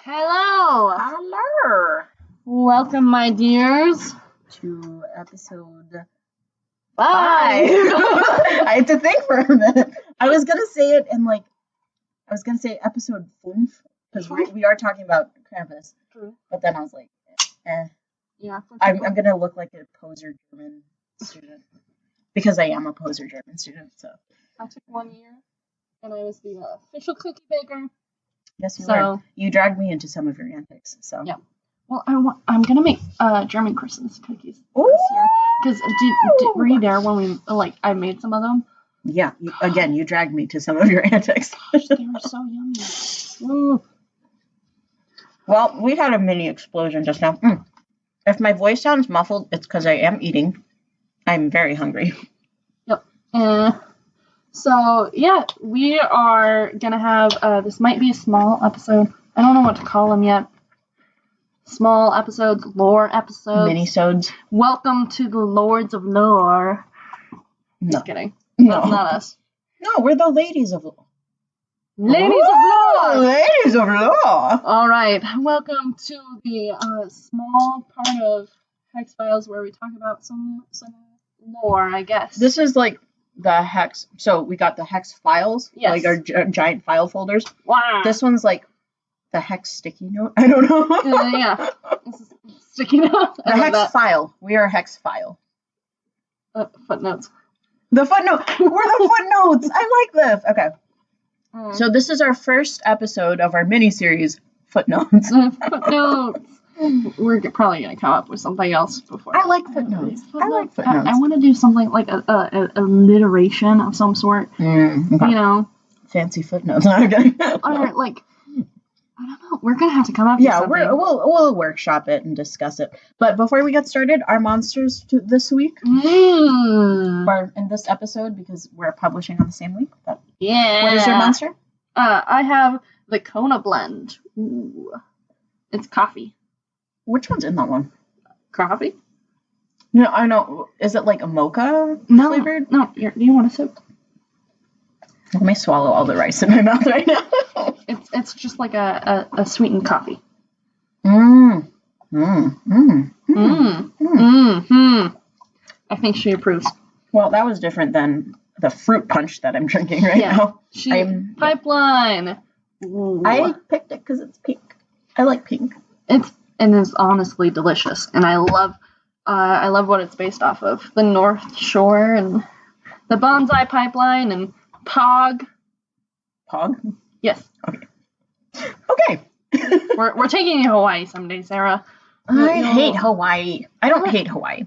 Hello! Hello! Welcome, my dears. To episode 5. 5. I had to think for a minute. I was gonna say it in episode 5, because we are talking about Krampus. True. But then I was like, Yeah. I'm gonna look like a poser German student. Because I am a poser German student, so. I took 1 year, and I was the official cookie baker. Yes, you were. You dragged me into some of your antics, so. Yeah. Well, I'm gonna make German Christmas cookies Ooh! this year. Because were you there when I made some of them? Yeah. You dragged me to some of your antics. Gosh, they were so yummy. Ooh. Well, we had a mini explosion just now. If my voice sounds muffled, it's because I am eating. I'm very hungry. Yep. So, yeah, we are going to have, this might be a small episode. I don't know what to call them yet. Small episodes, lore episodes. Mini-sodes. Welcome to the Lords of Lore. No. Just kidding. No. That's not us. No, we're the ladies of lore. Ladies of Lore! Ladies of lore! All right. Welcome to the small part of H.E.X Files where we talk about some lore, I guess. This is like the H.E.X. So we got the H.E.X Files, yes. like our giant file folders. Wow. This one's like the H.E.X sticky note. I don't know. Yeah. This is sticky note. The H.E.X file. We are H.E.X file. Footnotes. The footnote. We're the footnotes. I like this. Okay. So this is our first episode of our mini-series, Footnotes. Footnotes. We're probably going to come up with something else before. I like footnotes. I like footnotes. I want to do something like a alliteration of some sort. Okay. You know? Fancy footnotes. Okay. Or like, I don't know. We're going to have to come up with something. Yeah, we'll workshop it and discuss it. But before we get started, our monsters this week, or in this episode, because we're publishing on the same week. But yeah. What is your monster? I have the Kona blend. Ooh. It's coffee. Which one's in that one? Coffee? No, I know. Is it like a mocha flavored? No. Do you want a sip? Let me swallow all the rice in my mouth right now. It's just like a sweetened coffee. I think she approves. Well, that was different than the fruit punch that I'm drinking right now. Pipeline. Ooh. I picked it because it's pink. I like pink. It's honestly delicious, and I love what it's based off of. The North Shore and the Bonsai Pipeline and Pog. Pog? Yes. Okay. We're taking you to Hawaii someday, Sarah. I hate Hawaii. I don't hate Hawaii.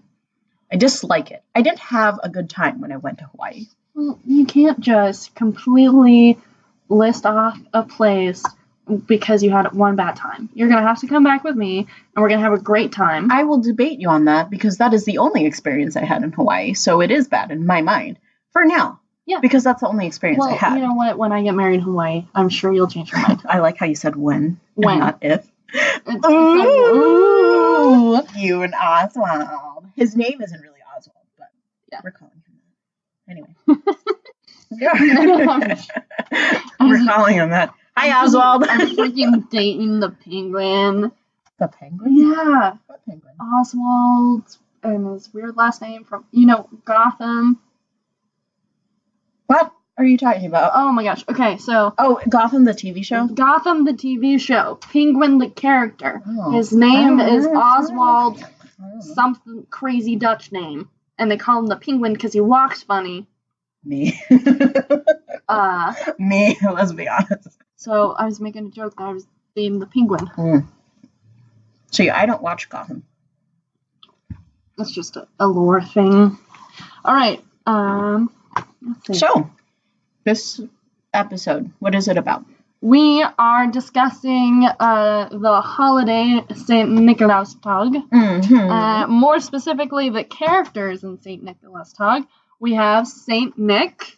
I dislike it. I didn't have a good time when I went to Hawaii. Well, you can't just completely list off a place because you had one bad time. You're going to have to come back with me, and we're going to have a great time. I will debate you on that, because that is the only experience I had in Hawaii, so it is bad in my mind. For now. Yeah. Because that's the only experience I had. You know what? When I get married in Hawaii, I'm sure you'll change your mind. I like how you said when. When. Not if. Ooh. You and Oswald. His name isn't really Oswald, but yeah, we're calling him that. Anyway. We're calling him that. Hi, Oswald. I'm freaking dating the penguin. The penguin? Yeah. What penguin? Oswald, and his weird last name from, Gotham. What are you talking about? Oh my gosh. Okay, so. Oh, Gotham the TV show? Gotham the TV show. Penguin the character. Oh. His name is Oswald, something crazy Dutch name. And they call him the penguin because he walks funny. Me. Me, let's be honest. So I was making a joke that I was being the penguin. So yeah, I don't watch Gotham. That's just a lore thing. All right. Let's see. So, this episode, what is it about? We are discussing the holiday St. Nikolaus Tag. More specifically, the characters in St. Nikolaus Tag. We have St. Nick.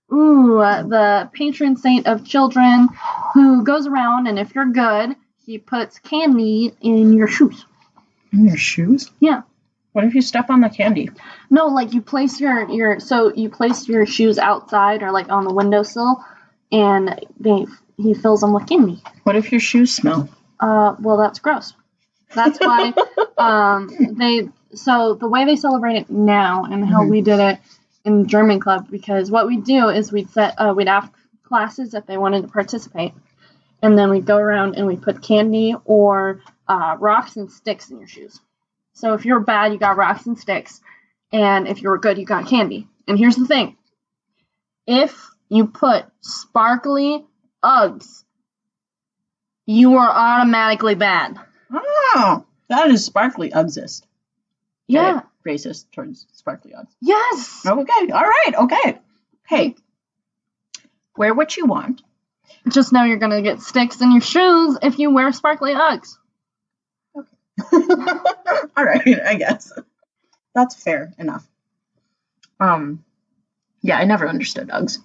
The patron saint of children who goes around, and if you're good, he puts candy in your shoes. In your shoes? Yeah. What if you step on the candy? No, like you place your shoes outside or like on the windowsill, and he fills them with candy. What if your shoes smell? Well, that's gross. That's why so the way they celebrate it now and how we did it in German club, because what we'd do is we'd ask classes if they wanted to participate, and then we'd go around and we'd put candy or rocks and sticks in your shoes. So if you're bad, you got rocks and sticks, and if you were good, you got candy. And here's the thing. If you put sparkly Uggs, you are automatically bad. Oh, that is sparkly Uggsist. Yeah. Racist towards sparkly Uggs. Yes. Okay. All right. Okay. Hey, wear what you want. Just know you're going to get sticks in your shoes if you wear sparkly Uggs. Okay. All right, I guess. That's fair enough. Yeah, I never understood Uggs.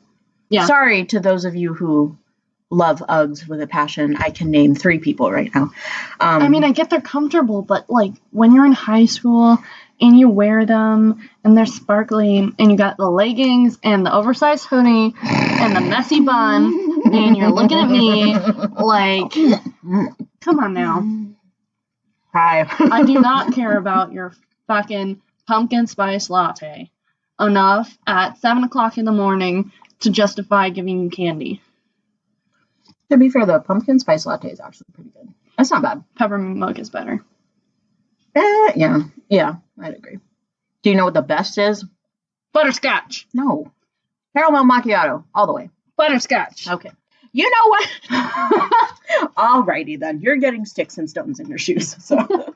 Yeah. Sorry to those of you who love Uggs with a passion. I can name 3 people right now. I mean, I get they're comfortable, but like when you're in high school and you wear them and they're sparkly and you got the leggings and the oversized hoodie and the messy bun and you're looking at me like, come on now. Hi. I do not care about your fucking pumpkin spice latte enough at 7 o'clock in the morning to justify giving you candy. To be fair, the pumpkin spice latte is actually pretty good. That's not bad. Peppermint mocha is better. Yeah, I'd agree. Do you know what the best is? Butterscotch. No. Caramel macchiato, all the way. Butterscotch. Okay. You know what? Alrighty then. You're getting sticks and stones in your shoes. So.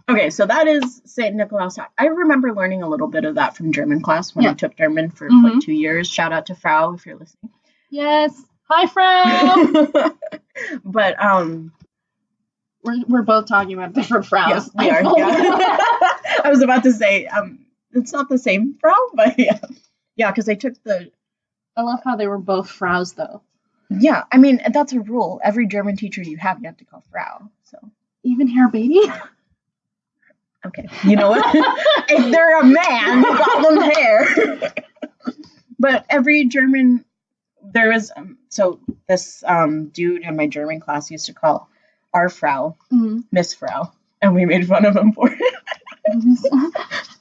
Okay, so that is St. Nikolaus. I remember learning a little bit of that from German class when I took German for like 2 years. Shout out to Frau if you're listening. Yes. Hi, Frau. But we're both talking about different Fraus. Yeah, we are. Yeah. I was about to say it's not the same Frau, but yeah, because I took the. I love how they were both Fraus though. Yeah, I mean that's a rule. Every German teacher you have to call Frau. So even hair baby. Okay, you know what? If they're a man, you got them hair. But every German. There was, so this dude in my German class used to call our Frau Miss Frau, and we made fun of him for it.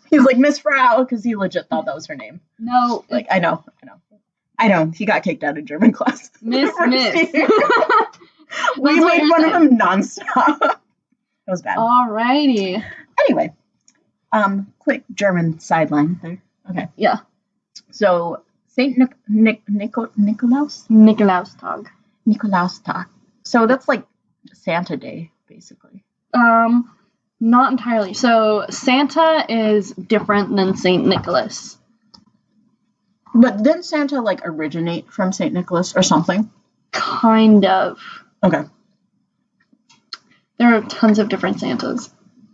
He's like, Miss Frau, because he legit thought that was her name. No. Like, I know. He got kicked out of German class. Miss. We made fun of him nonstop. It was bad. Alrighty. Anyway, quick German sideline there. Okay. Yeah. So, St. Nikolaus? Nikolaustag. Nikolaustag. So that's like Santa Day, basically. Not entirely. So Santa is different than St. Nicholas. But didn't Santa like originate from St. Nicholas or something? Kind of. Okay. There are tons of different Santas.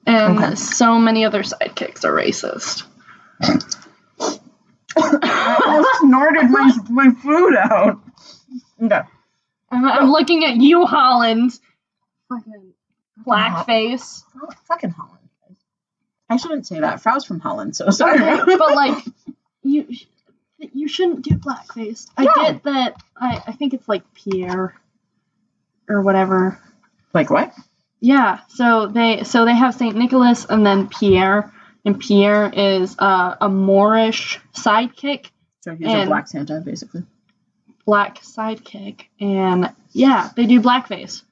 And so many other sidekicks are racist. I snorted my food out. Okay. I'm looking at you, Holland. Fucking blackface. Fucking Holland. I shouldn't say that. Frau's from Holland, so sorry. Okay, but like, you shouldn't do blackface. I get that. I think it's like Pierre or whatever. Like what? Yeah. So they have Saint Nicholas and then Pierre. And Pierre is a Moorish sidekick. So he's a black Santa, basically. Black sidekick. And, yeah, they do blackface.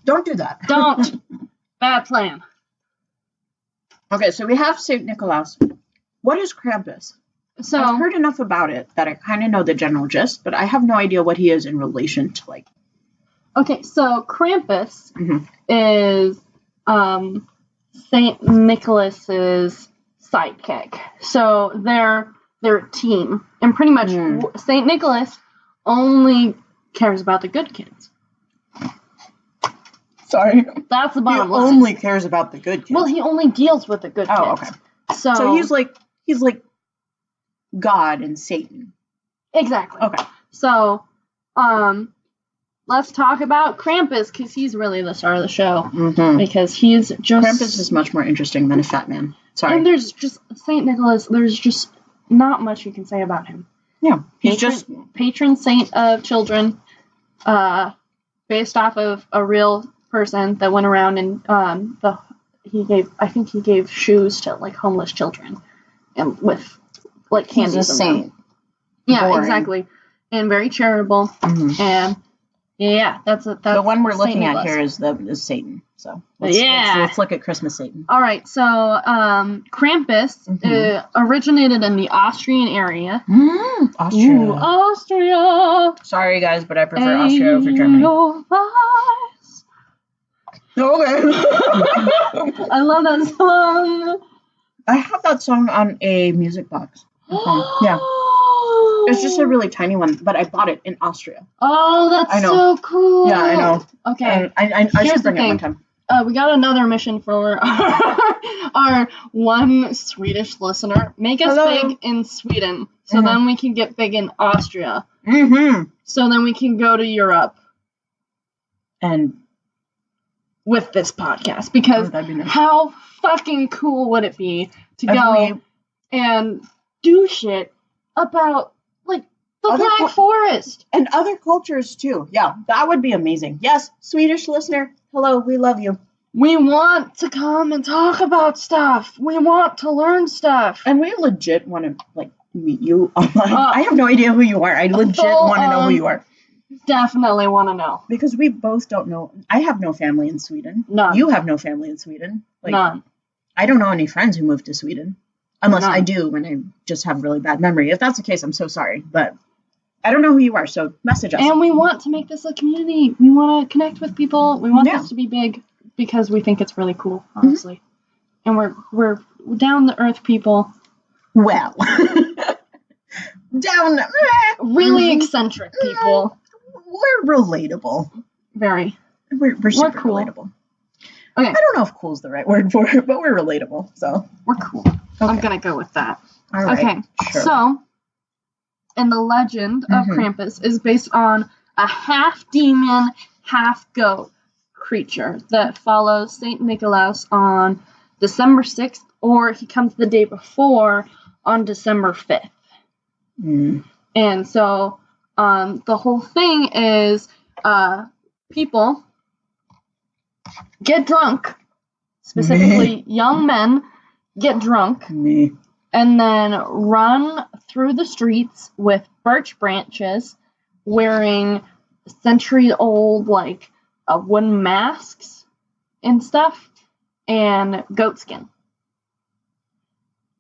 Don't do that. Don't. Bad plan. Okay, so we have St. Nikolaus. What is Krampus? So I've heard enough about it that I kind of know the general gist, but I have no idea what he is in relation to, like... Okay, so Krampus is... St. Nicholas's sidekick. So they're a team. And pretty much St. Nicholas only cares about the good kids. Sorry. That's the bottom line. He only cares about the good kids. Well, he only deals with the good kids. Oh, okay. So he's like God and Satan. Exactly. Okay. So, let's talk about Krampus, because he's really the star of the show. Because he's just... Krampus is much more interesting than a fat man. Sorry. And there's just... St. Nicholas, there's just not much you can say about him. Yeah. He's just... Patron saint of children. based off of a real person that went around and he gave shoes to like homeless children and with like candies. He's a saint. Yeah, Boring. Exactly, and very charitable. Mm-hmm. And yeah, that's the one we're looking at here is Satan. So let's look at Christmas Satan. All right, so Krampus originated in the Austrian area. Austria. Ooh, Austria. Sorry guys, but I prefer Austria over Germany. Okay. I love that song. I have that song on a music box. Yeah. It's just a really tiny one, but I bought it in Austria. Oh, that's so cool. Yeah, I know. Okay. I should bring it one time. We got another mission for our one Swedish listener. Make us big in Sweden, so then we can get big in Austria. So then we can go to Europe. And with this podcast, because how fucking cool would it be to go and do shit about like the Black Forest and other cultures too? Yeah, that would be amazing. Yes, Swedish listener, hello, we love you. We want to come and talk about stuff. We want to learn stuff, and we legit want to like meet you online. I have no idea who you are. I legit want to know who you are. Definitely want to know. Because we both don't know. I have no family in Sweden. None. You have no family in Sweden. Like, none. I don't know any friends who moved to Sweden. Unless I do when I just have really bad memory. If that's the case, I'm so sorry. But I don't know who you are, so message us. And we want to make this a community. We want to connect with people. We want this to be big because we think it's really cool, honestly. And we're down to earth people. Well. Really eccentric people. We're relatable. Very. We're super cool. Relatable. Okay. I don't know if cool is the right word for it, but we're relatable, so. We're cool. Okay. I'm going to go with that. All right. Okay. Sure. So, and the legend of Krampus is based on a half-demon, half-goat creature that follows St. Nikolaus on December 6th, or he comes the day before on December 5th. And so, the whole thing is people get drunk, specifically young men get drunk, and then run through the streets with birch branches, wearing century-old, like, wooden masks and stuff, and goat skin.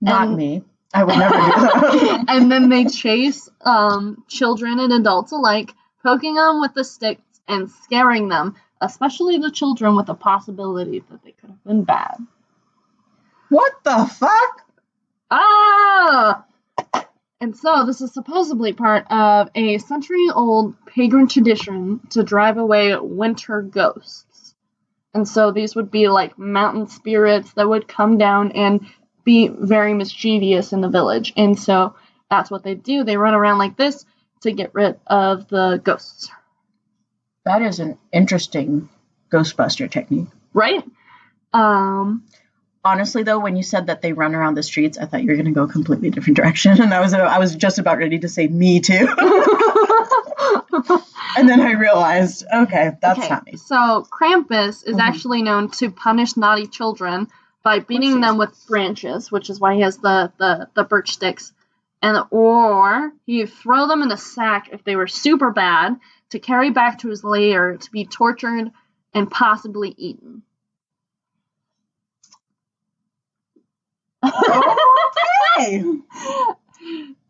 Not me. I would never do that. And then they chase children and adults alike, poking them with the sticks and scaring them, especially the children, with the possibility that they could have been bad. What the fuck? Ah! And so this is supposedly part of a century-old pagan tradition to drive away winter ghosts. And so these would be like mountain spirits that would come down and be very mischievous in the village. And so that's what they do. They run around like this to get rid of the ghosts. That is an interesting Ghostbuster technique. Right? Honestly, though, when you said that they run around the streets, I thought you were going to go a completely different direction. And I was just about ready to say me too. And then I realized, okay, that's not me. So Krampus is actually known to punish naughty children by beating them with branches, which is why he has the birch sticks, or he'd throw them in a sack if they were super bad to carry back to his lair to be tortured and possibly eaten. Okay.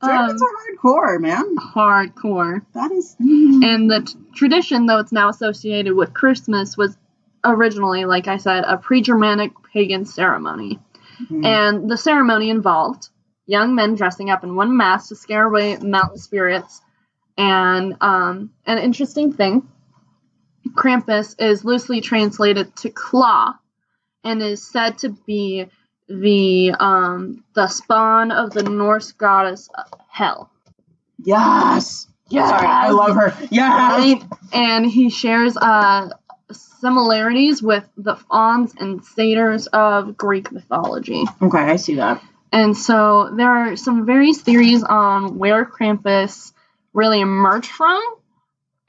Germans are hardcore, man. Hardcore. That is. And the tradition, though it's now associated with Christmas, was originally, like I said, a pre-Germanic pagan ceremony. And the ceremony involved young men dressing up in one mask to scare away mountain spirits. And an interesting thing, Krampus is loosely translated to claw and is said to be the spawn of the Norse goddess Hel. Yes. Sorry, I love her. Yes. Right? And he shares similarities with the fauns and satyrs of Greek mythology. Okay, I see that. And so there are some various theories on where Krampus really emerged from,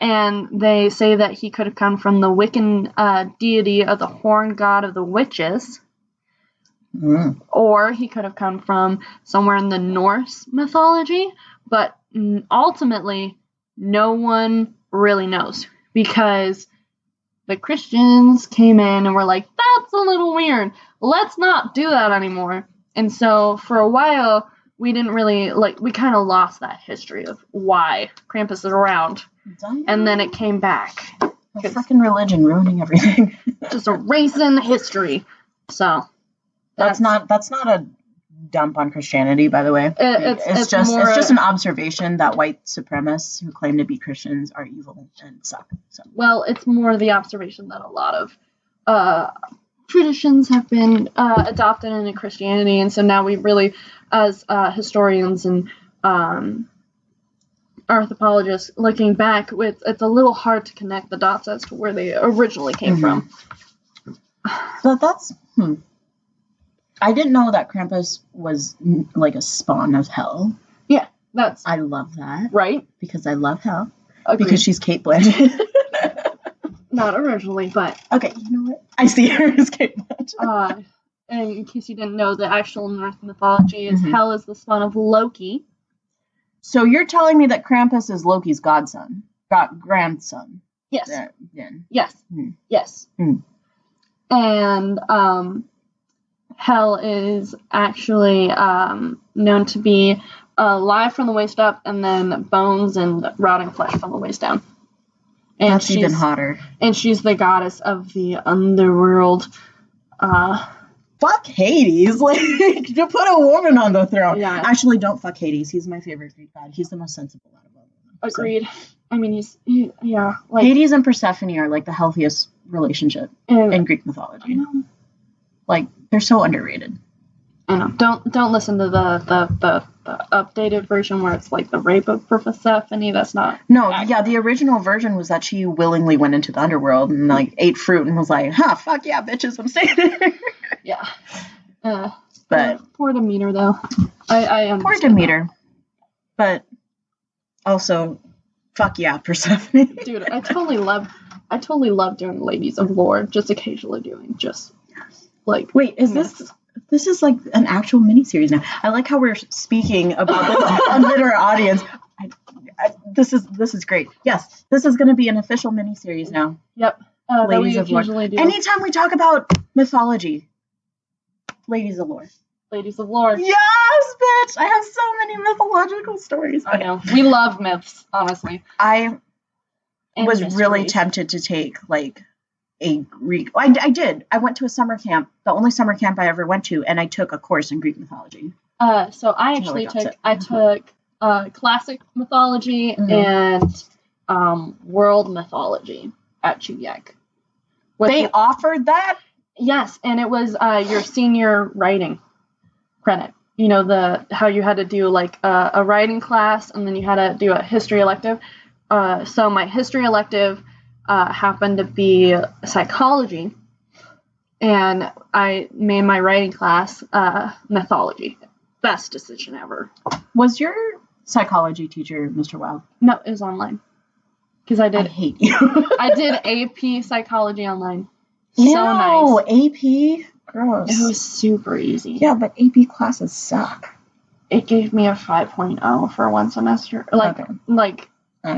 And they say that he could have come from the Wiccan deity of the horn god of the witches. Or he could have come from somewhere in the Norse mythology. But ultimately, no one really knows. Because the Christians came in and were like, that's a little weird. Let's not do that anymore. And so for a while, we didn't really, we kind of lost that history of why Krampus is around. And then it came back. The freaking religion ruining everything. Just erasing history. So. That's not a dump on Christianity, by the way. It's just an observation that white supremacists who claim to be Christians are evil and suck. So. Well, it's more the observation that a lot of traditions have been adopted into Christianity, and so now we really, as historians and anthropologists, looking back, it's a little hard to connect the dots as to where they originally came from. So that's I didn't know that Krampus was like a spawn of hell. Yeah, I love that. Right? Because I love hell. Agreed. Because she's Kate Blanchett. Not originally, but... Okay, you know what? I see her as Kate Blanchett. And in case you didn't know, the actual Norse mythology is Hel is the spawn of Loki. So you're telling me that Krampus is Loki's grandson? Yes. Then. Yes. Yes. And Hel is actually known to be alive from the waist up, and then bones and rotting flesh from the waist down. And that's even hotter. And she's the goddess of the underworld. Fuck Hades. Like, to put a woman on the throne. Yeah. Actually, don't fuck Hades. He's my favorite Greek god. He's the most sensible out of all of them. Agreed. So. I mean, yeah. Like, Hades and Persephone are like the healthiest relationship in Greek mythology. I know. Like, they're so underrated. I know. Don't listen to the updated version where it's like the rape of Persephone. That's not. No, yeah, the original version was that she willingly went into the underworld and like ate fruit and was like, fuck yeah, bitches, I'm staying here. Yeah. But poor Demeter though. I understand. Poor Demeter. But also, fuck yeah, Persephone. Dude, I totally love doing Ladies of Lore. Just occasionally doing like. Wait, is this is like an actual miniseries now? I like how we're speaking about this under our audience. This is great. Yes, this is going to be an official miniseries now. Yep. Ladies of Lore. Do. Anytime we talk about mythology, Ladies of Lore. Ladies of Lore. Yes, bitch! I have so many mythological stories. I know. We love myths, honestly. I was really tempted to take like a Greek. I did. I went to a summer camp, the only summer camp I ever went to, and I took a course in Greek mythology. So I actually took classic mythology and world mythology at H.E.X. They offered that? Yes, and it was your senior writing credit. You know, how you had to do like a writing class, and then you had to do a history elective. So my history elective happened to be psychology, and I made my writing class mythology. Best decision ever. Was your psychology teacher Mr. Wild? No, it was online. Because I hate you. I did AP psychology online. So nice. AP? Gross. It was super easy. Yeah, but AP classes suck. It gave me a 5.0 for one semester. Okay.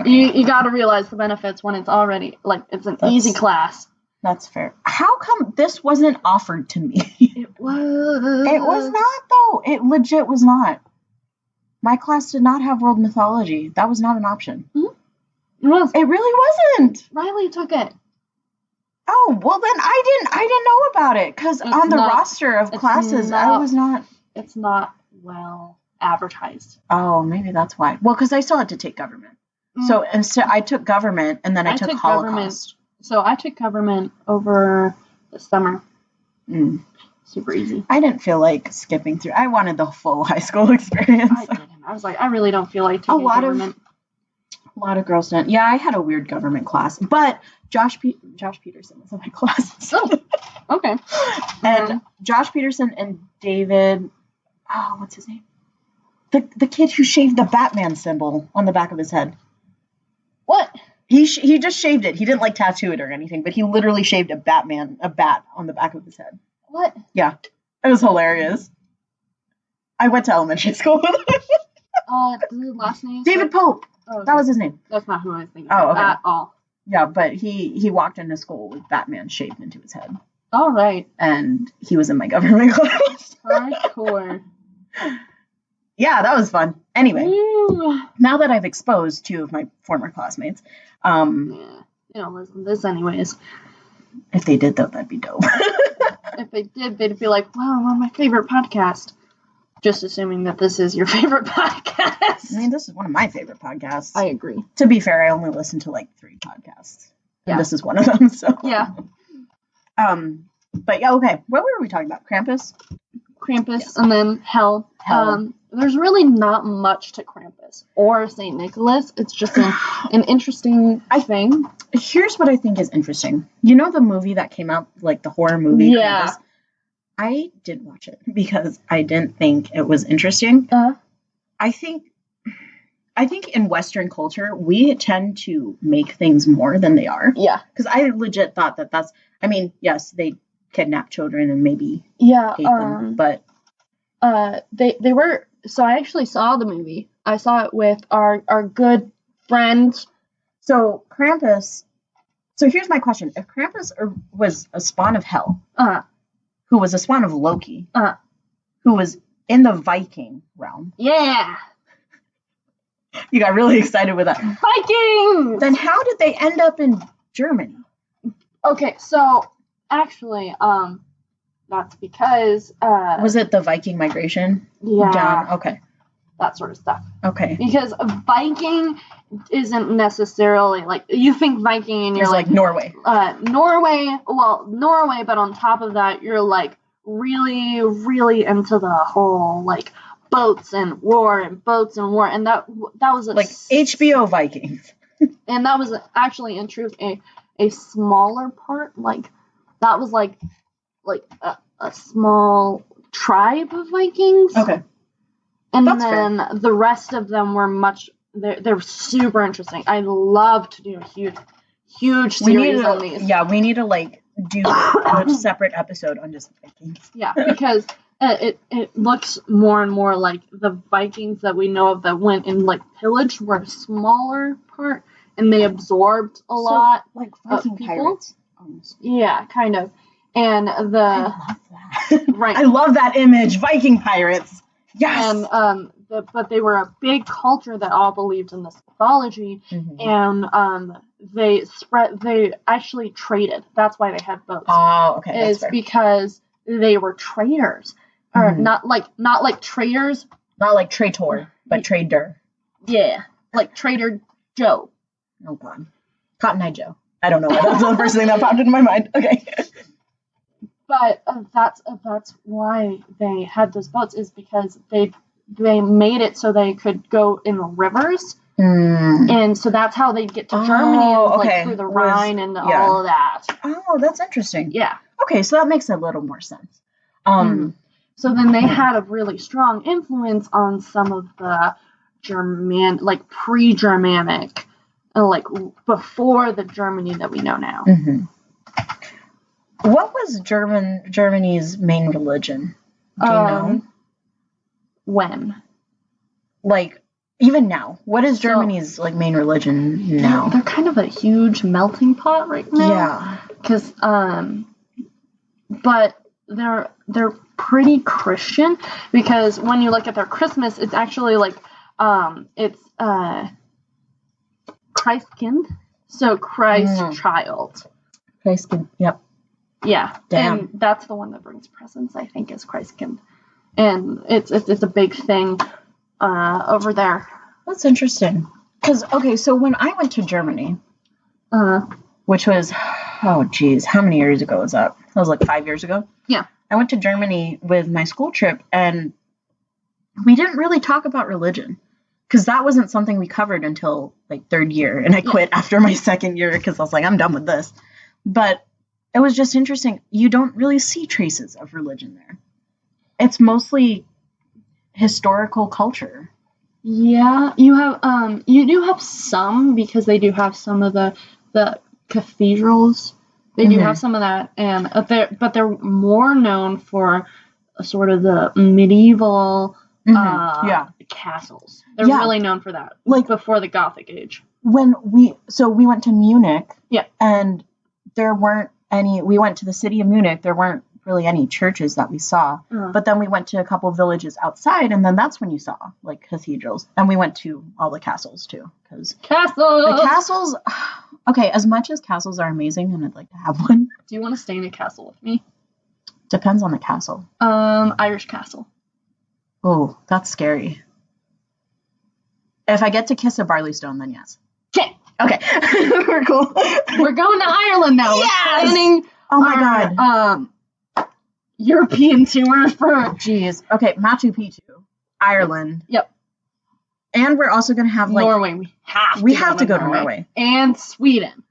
You got to realize the benefits when it's already, it's an easy class. That's fair. How come this wasn't offered to me? It was. It was not, though. It legit was not. My class did not have world mythology. That was not an option. Mm-hmm. It was. It really wasn't. Riley took it. Oh, well then I didn't know about it, because on the roster of classes, I was not. It's not well advertised. Oh, maybe that's why. Well, because I still had to take government. Mm. So instead, I took government, and then I took Holocaust. So I took government over the summer. Super easy. I didn't feel like skipping through. I wanted the full high school experience. I didn't. I was like, I really don't feel like taking government. A lot of girls didn't. Yeah, I had a weird government class, but Josh Peterson was in my class. Oh, okay. And Josh Peterson and David, what's his name? The kid who shaved the Batman symbol on the back of his head. What? He just shaved it. He didn't like tattoo it or anything, but he literally shaved a bat on the back of his head. What? Yeah. It was hilarious. I went to elementary school with him. His last name? David Pope. Oh, okay. That was his name. That's not who I was thinking of at all. Yeah, but he walked into school with Batman shaved into his head. All right. And he was in my government class. Hardcore. Yeah, that was fun. Anyway, Ooh. Now that I've exposed 2 of my former classmates, yeah, they don't listen to this anyways. If they did, though, that'd be dope. If they did, they'd be like, wow, I'm on my favorite podcast. Just assuming that this is your favorite podcast. I mean, this is one of my favorite podcasts. I agree. To be fair, I only listen to like 3 podcasts. Yeah. And this is one of them, so. Yeah. But yeah, okay. What were we talking about? Krampus, yes. And then Hell. There's really not much to Krampus or St. Nicholas. It's just an interesting thing. Here's what I think is interesting. You know the movie that came out, like the horror movie? Yeah. Krampus? I didn't watch it because I didn't think it was interesting. I think in Western culture, we tend to make things more than they are. Yeah. Because I legit thought that's, I mean, yes, they kidnap children and maybe hate them, but... they were... So I actually saw the movie. I saw it with our good friend. So Krampus... So here's my question. If Krampus was a spawn of Hell, who was a spawn of Loki, who was in the Viking realm... Yeah! You got really excited with that. Vikings! Then how did they end up in Germany? Okay, so actually, that's because was it the Viking migration? Yeah. Down? Okay. That sort of stuff. Okay. Because Viking isn't necessarily like you think Viking and you're like Norway. Norway, but on top of that, you're like really, really into the whole like boats and war, and that was like HBO Vikings. And that was actually in truth a smaller part. Like that was like a small tribe of Vikings. Okay. And That's then fair. The rest of them were they're super interesting. I'd love to do a huge series on these. Yeah, we need to like do a separate episode on just Vikings. Yeah, because it looks more and more like the Vikings that we know of that went and like pillaged were a smaller part, and they absorbed a lot like Viking people. pirates. Almost. Yeah, kind of. And I love that. Right. I love that image, Viking pirates. Yes. And but they were a big culture that all believed in this mythology, and they actually traded. That's why they had boats. Oh, okay. It's because they were traders, or not like traders, not like traitor, but trader. Yeah, like Trader Joe. Oh God, Cotton Eye Joe. I don't know why that's the first thing that popped into my mind. Okay. But that's why they had those boats, is because they made it so they could go in the rivers, and so that's how they get to Germany, like through the Rhine and all of that. Oh, that's interesting. Yeah. Okay, so that makes a little more sense. So then they had a really strong influence on some of the pre-Germanic, like before the Germany that we know now. What was Germany's main religion? Do you know? When? Like, even now. What is Germany's like main religion now? They're kind of a huge melting pot right now. Yeah. Because, but they're pretty Christian, because when you look at their Christmas, it's actually like, it's Christkind. So Christ child. Christkind, yep. Yeah, Damn. and that's the one that brings presents, I think, is Christkind. And it's a big thing over there. That's interesting. Because, okay, so when I went to Germany, which was, how many years ago was that? That was like 5 years ago? Yeah. I went to Germany with my school trip, and we didn't really talk about religion. Because that wasn't something we covered until, like, third year. And I quit after my second year because I was like, I'm done with this. But it was just interesting. You don't really see traces of religion there. It's mostly historical culture. Yeah, you do have some, because they do have some of the cathedrals. They do have some of that, and they're more known for sort of the medieval castles. They're really known for that, like before the Gothic age. When we went to Munich, yeah, and there weren't any. We went to the city of Munich. There weren't really any churches that we saw, but then we went to a couple villages outside, and then that's when you saw like cathedrals, and we went to all the castles too, because the castles. Okay, as much as castles are amazing, and I'd like to have one. Do you want to stay in a castle with me? Depends on the castle. Irish castle. Oh, that's scary. If I get to kiss a barley stone, then yes. Okay. We're cool. We're going to Ireland now. Yes! We're planning oh my god. European tour for. Jeez. Okay, Machu Picchu, Ireland. Yep. And we're also gonna have like Norway. We have to go to Norway and Sweden.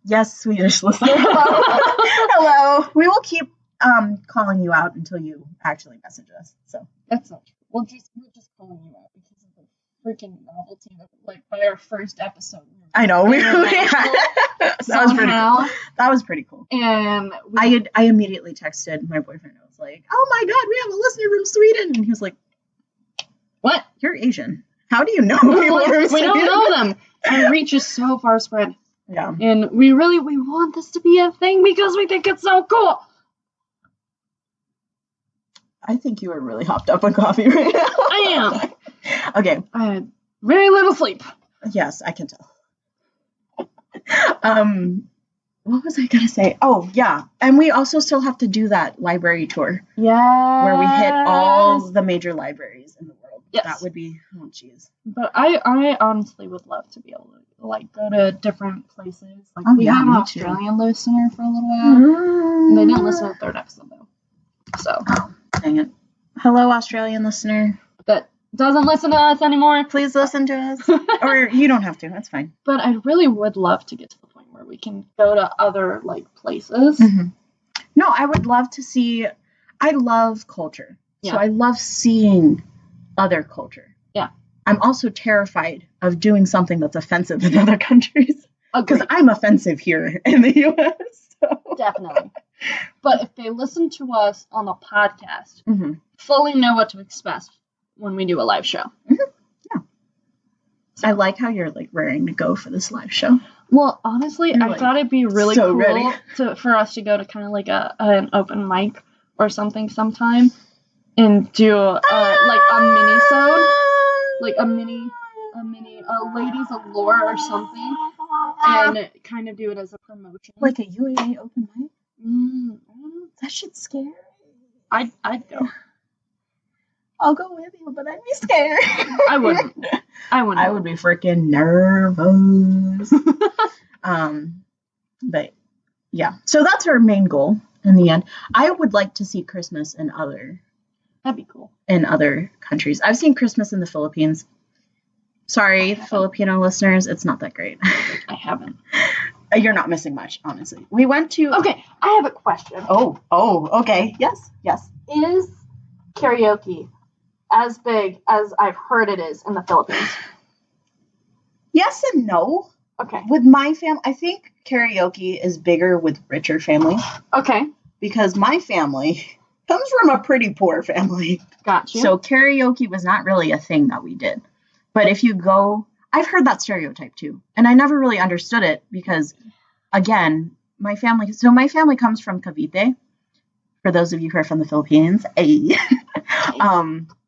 Yes, Swedish listener. Hello. We will keep calling you out until you actually message us. So that's not true. We're just calling you out because of the freaking novelty of like by our first episode. I know that was pretty cool. That was pretty cool. And I immediately texted my boyfriend. I was like, "Oh my god, we have a listener from Sweden," and he was like, "What? You're Asian? How do you know people from Sweden?" We don't know them. Our reach is so far spread. Yeah. And we want this to be a thing because we think it's so cool. I think you are really hopped up on coffee right now. I am. Okay. I had very little sleep. Yes, I can tell. What was I gonna say? Oh, yeah. And we also still have to do that library tour. Yeah. Where we hit all the major libraries in the world. Yes. That would be, oh jeez. But I honestly would love to be able to like go to different places. Like we have an Australian listener for a little while. They didn't listen to the third episode though. So dang it. Hello, Australian listener. That doesn't listen to us anymore. Please listen to us. Or you don't have to. That's fine. But I really would love to get to the point where we can go to other like places. Mm-hmm. No, I would love to see. I love culture. Yeah. So I love seeing other culture. Yeah. I'm also terrified of doing something that's offensive in other countries. Because I'm offensive here in the U.S. So. Definitely. But if they listen to us on the podcast, fully know what to expect when we do a live show. Mm-hmm. Yeah. So. I like how you're like raring to go for this live show. Well, honestly, I thought it'd be really cool for us to go to kind of like an open mic or something sometime and do like a mini-sode, like a mini ladies of lore or something, and kind of do it as a promotion. Like a UAA open mic? That shit's scary. I'd go. I'll go with you, but I'd be scared. I wouldn't. I would be freaking nervous. But yeah. So that's our main goal in the end. I would like to see Christmas in other. That'd be cool. In other countries. I've seen Christmas in the Philippines. Sorry, Filipino listeners, it's not that great. I haven't. You're not missing much, honestly. We went to... Okay, I have a question. Oh, okay. Yes. Is karaoke as big as I've heard it is in the Philippines? Yes and no. Okay. With my family, I think karaoke is bigger with richer families. Okay. Because my family comes from a pretty poor family. Gotcha. So karaoke was not really a thing that we did. But if you go, I've heard that stereotype too. And I never really understood it because, again, my family comes from Cavite. For those of you who are from the Philippines,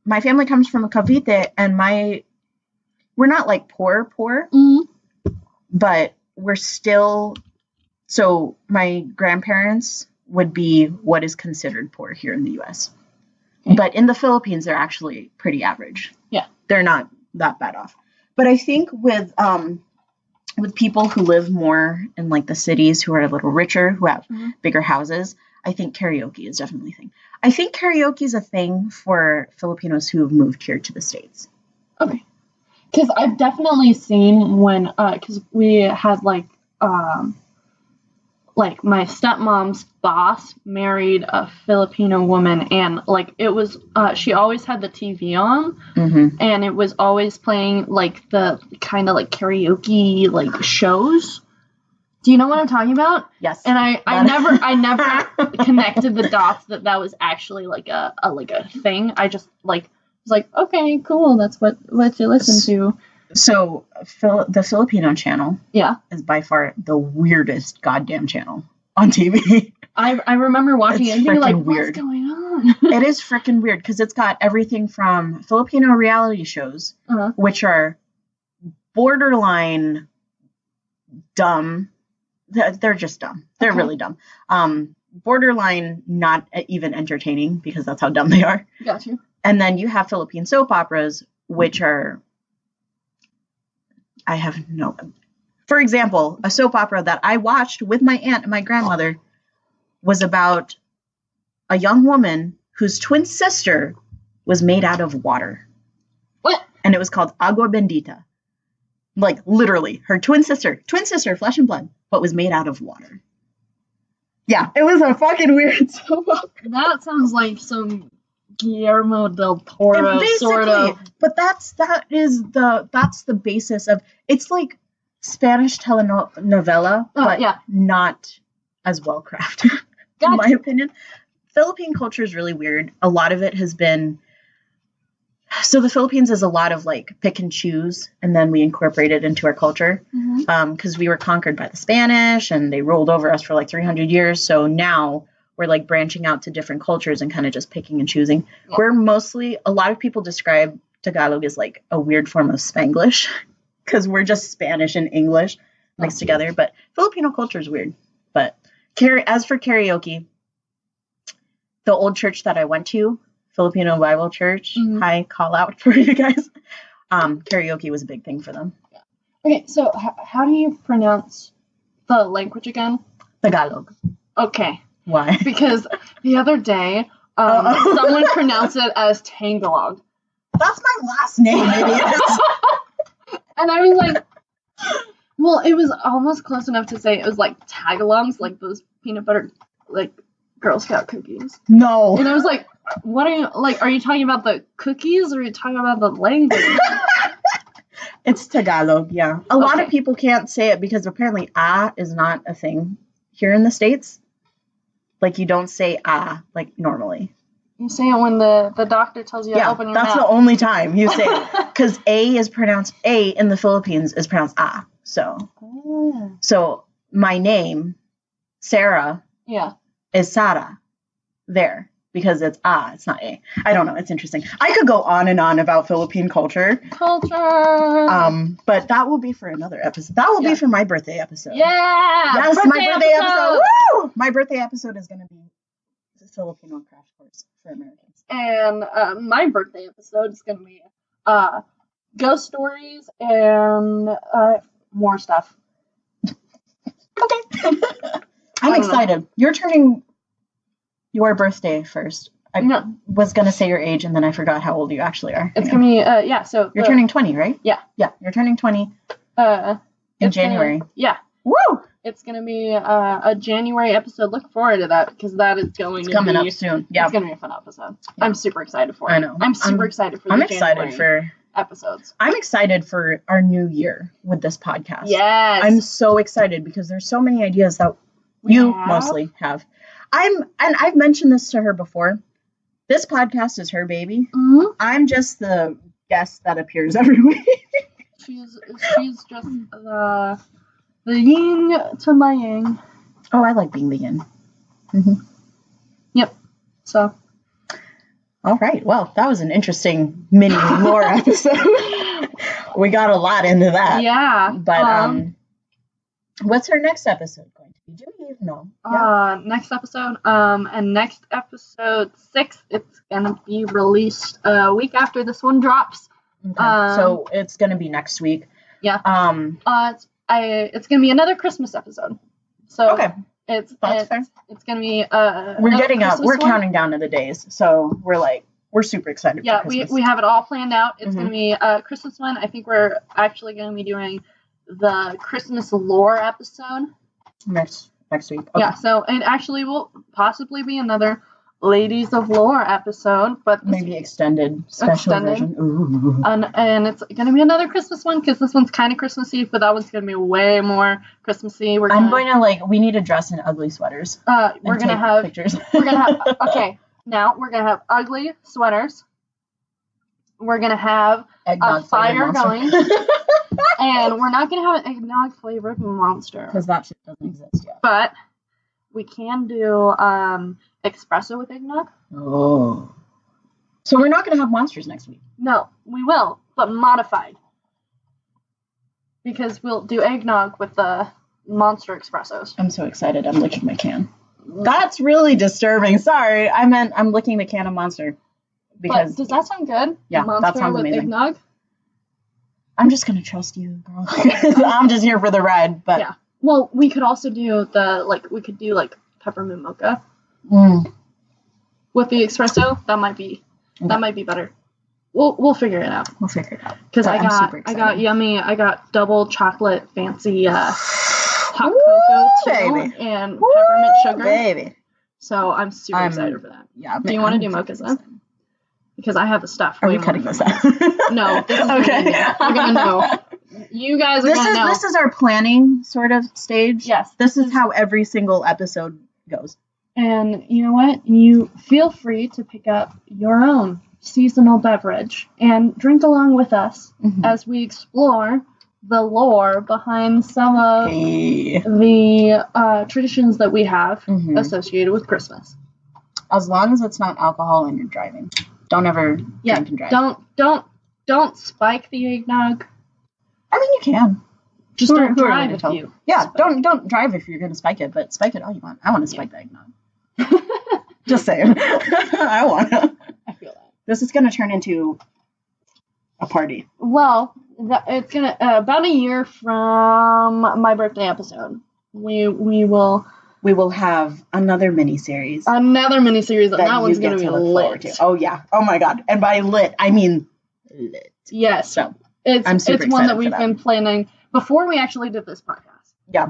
my family comes from Cavite, and we're not like poor, but we're still, so my grandparents would be what is considered poor here in the U.S. Okay. But in the Philippines, they're actually pretty average. Yeah. They're not that bad off. But I think with people who live more in like the cities, who are a little richer, who have bigger houses, I think karaoke is definitely a thing. I think karaoke is a thing for Filipinos who have moved here to the States. Okay. Because I've definitely seen when, because we had like like my stepmom's boss married a Filipino woman, and like it was she always had the TV on, and it was always playing like the kind of like karaoke like shows. Do you know what I'm talking about? Yes. And I never connected the dots that was actually like a thing. I just like was like, okay, cool, that's what you listen to. So, the Filipino channel is by far the weirdest goddamn channel on TV. I remember watching it and being like, what's going on? It is freaking weird because it's got everything from Filipino reality shows, which are borderline dumb. They're just dumb. They're really dumb. Borderline not even entertaining because that's how dumb they are. Got you. And then you have Philippine soap operas, which are... For example, a soap opera that I watched with my aunt and my grandmother was about a young woman whose twin sister was made out of water. What? And it was called Agua Bendita. Like, literally, her twin sister, flesh and blood, but was made out of water. Yeah, it was a fucking weird soap opera. That sounds like some Guillermo del Toro sort of. But that's the basis of, it's like Spanish telenovela, but not as well crafted, in my opinion. Philippine culture is really weird. A lot of it has been, so the Philippines is a lot of like pick and choose, and then we incorporate it into our culture because we were conquered by the Spanish and they ruled over us for like 300 years. So now we're like branching out to different cultures and kind of just picking and choosing. Yeah. We're mostly, a lot of people describe Tagalog as like a weird form of Spanglish because we're just Spanish and English mixed together. But Filipino culture is weird. But as for karaoke, the old church that I went to, Filipino Bible Church, high call out for you guys. Karaoke was a big thing for them. Yeah. Okay, so how do you pronounce the language again? Tagalog. Okay. Why? Because the other day, someone pronounced it as Tangalog. That's my last name, idiots. And I was like, well, it was almost close enough to say it was like Tagalongs, like those peanut butter, like Girl Scout cookies. No. And I was like, what are you, like, are you talking about the cookies or are you talking about the language? It's Tagalog, yeah. A lot of people can't say it because apparently is not a thing here in the States. Like, you don't say like normally. You say it when the doctor tells you to open your mouth. Yeah, that's the only time you say it. Because A in the Philippines is pronounced So, so my name, Sarah, is Sara there. Because it's it's not A. I don't know. It's interesting. I could go on and on about Philippine culture. But that will be for another episode. That will be for my birthday episode. Yeah! Yes, my birthday episode. Woo! My birthday episode is going to be the Filipino crash course for Americans. And my birthday episode is going to be ghost stories and more stuff. Okay. I'm excited. You're turning your birthday first. I was going to say your age, and then I forgot how old you actually are. It's going to be, so... You're turning 20, right? Yeah. Yeah, you're turning 20 in January. Woo! It's going to be a January episode. Look forward to that, because that is coming up soon. Yeah. It's going to be a fun episode. Yeah. I'm super excited for it. I know. I'm super excited for the January episodes. I'm excited for our new year with this podcast. Yes. I'm so excited, because there's so many ideas that you mostly have. I've mentioned this to her before. This podcast is her baby. Mm-hmm. I'm just the guest that appears every week. She's just the yin to my yang. Oh, I like being the yin. Mm-hmm. Yep. So. All right. Well, that was an interesting mini lore episode. We got a lot into that. Yeah. But what's our next episode going to be? Do you even know? Yeah. Next episode, and next episode 6, it's gonna be released a week after this one drops. Okay. So it's gonna be next week. Yeah. It's gonna be another Christmas episode. So it's gonna be we're getting up. We're counting down to the days, so we're super excited. Yeah, for Christmas. we have it all planned out. It's gonna be a Christmas one. I think we're actually gonna be doing the Christmas lore episode. Next next week. Okay. Yeah, so it actually will possibly be another Ladies of Lore episode, but maybe extended version. Ooh. And it's gonna be another Christmas one because this one's kind of Christmassy, but that one's gonna be way more Christmassy. We need to dress in ugly sweaters. We're gonna have pictures. We're gonna have now we're gonna have ugly sweaters. We're gonna have a fire going, and we're not gonna have an eggnog flavored monster because that shit doesn't exist yet. But we can do espresso with eggnog. Oh. So we're not going to have monsters next week? No, we will, but modified. Because we'll do eggnog with the monster espressos. I'm so excited. I'm licking my can. That's really disturbing. Sorry. I meant I'm licking the can of Monster. Because but does that sound good? Yeah, monster that sounds with amazing. Eggnog? I'm just going to trust you, girl. I'm just here for the ride. But yeah. Well, we could also do peppermint mocha. With the espresso, that might be better. We'll figure it out. Because I got double chocolate fancy hot cocoa too, baby. And peppermint sugar. Baby. So I'm super excited for that. Yeah. Do you want to do mochas then? Because I have the stuff. Are we cutting this out? No, this is okay. You're gonna know. You guys are gonna know. This is our planning sort of stage. Yes. This is how every single episode goes. And you know what? You feel free to pick up your own seasonal beverage and drink along with us as we explore the lore behind some of the traditions that we have associated with Christmas. As long as it's not alcohol and you're driving. Don't ever drink and drive. Don't spike the eggnog. I mean, you can. Just don't drive if you. Yeah, don't drive if you're going to spike it, but spike it all you want. I want to spike the eggnog. Just saying. I want to. I feel that. This is going to turn into a party. Well, it's going to, about a year from my birthday episode, we will have another mini-series. And that one's going to be lit. Oh, yeah. Oh, my God. And by lit, I mean lit. Yes. So, it's one that we've been planning before we actually did this podcast. Yeah.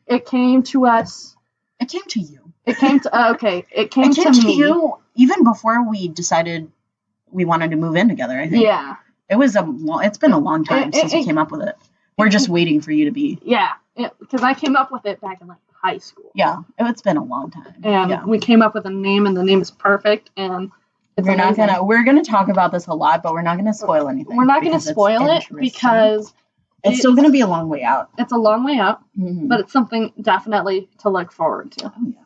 It came to us. It came to you. It came to It came to me. You even before we decided we wanted to move in together. I think. Yeah. It's been a long time since we came up with it. We're just waiting for you to be. Yeah, because I came up with it back in high school. Yeah, it's been a long time. And we came up with a name, and the name is perfect. And we're gonna talk about this a lot, but we're not gonna spoil anything. We're not gonna spoil it because it's still gonna be a long way out. It's a long way out, but it's something definitely to look forward to. Oh, yeah.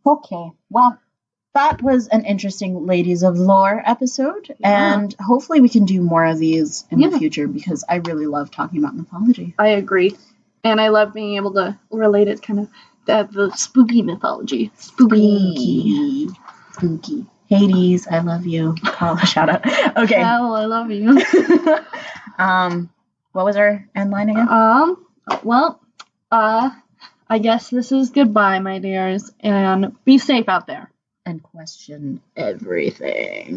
Okay, well, that was an interesting Ladies of Lore episode, and hopefully we can do more of these in the future because I really love talking about mythology. I agree, and I love being able to relate it kind of to the spooky mythology. Spooky. Hades, I love you. Call a shout out. Okay. Hell, I love you. What was our end line again? I guess this is goodbye, my dears, and be safe out there. And question everything.